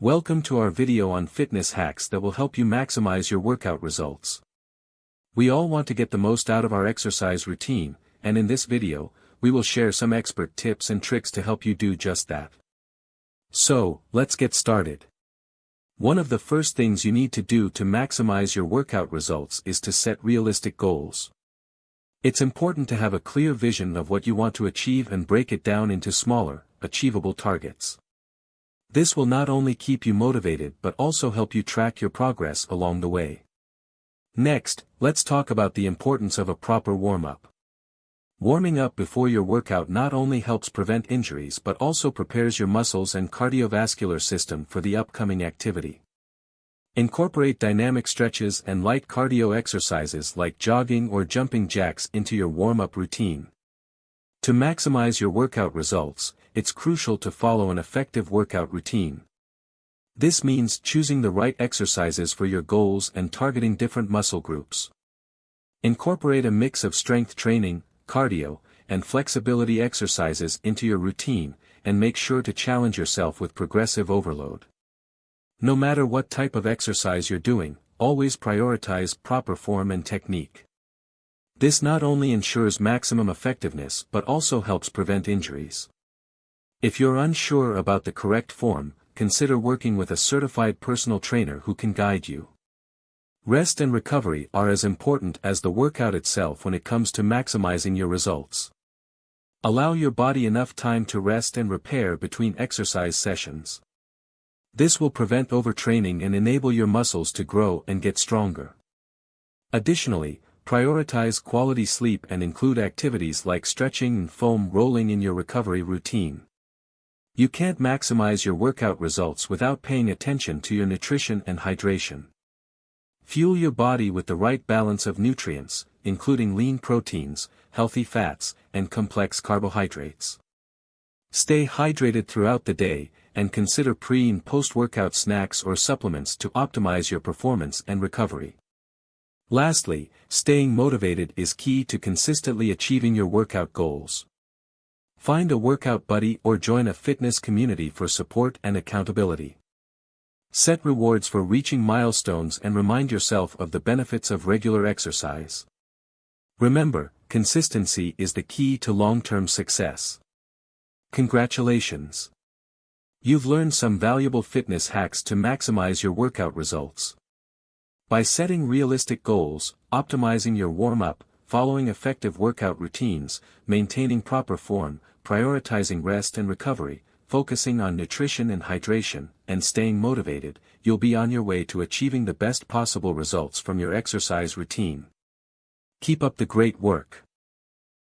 Welcome to our video on fitness hacks that will help you maximize your workout results. We all want to get the most out of our exercise routine, and in this video, we will share some expert tips and tricks to help you do just that. So, let's get started. One of the first things you need to do to maximize your workout results is to set realistic goals. It's important to have a clear vision of what you want to achieve and break it down into smaller, achievable targets. This will not only keep you motivated but also help you track your progress along the way. Next, let's talk about the importance of a proper warm-up. Warming up before your workout not only helps prevent injuries but also prepares your muscles and cardiovascular system for the upcoming activity. Incorporate dynamic stretches and light cardio exercises like jogging or jumping jacks into your warm-up routine. To maximize your workout results, it's crucial to follow an effective workout routine. This means choosing the right exercises for your goals and targeting different muscle groups. Incorporate a mix of strength training, cardio, and flexibility exercises into your routine, and make sure to challenge yourself with progressive overload. No matter what type of exercise you're doing, always prioritize proper form and technique. This not only ensures maximum effectiveness but also helps prevent injuries. If you're unsure about the correct form, consider working with a certified personal trainer who can guide you. Rest and recovery are as important as the workout itself when it comes to maximizing your results. Allow your body enough time to rest and repair between exercise sessions. This will prevent overtraining and enable your muscles to grow and get stronger. Additionally, prioritize quality sleep and include activities like stretching and foam rolling in your recovery routine. You can't maximize your workout results without paying attention to your nutrition and hydration. Fuel your body with the right balance of nutrients, including lean proteins, healthy fats, and complex carbohydrates. Stay hydrated throughout the day, and consider pre- and post-workout snacks or supplements to optimize your performance and recovery. Lastly, staying motivated is key to consistently achieving your workout goals. Find a workout buddy or join a fitness community for support and accountability. Set rewards for reaching milestones and remind yourself of the benefits of regular exercise. Remember, consistency is the key to long-term success. Congratulations! You've learned some valuable fitness hacks to maximize your workout results. By setting realistic goals, optimizing your warm-up, following effective workout routines, maintaining proper form, prioritizing rest and recovery, focusing on nutrition and hydration, and staying motivated, you'll be on your way to achieving the best possible results from your exercise routine. Keep up the great work.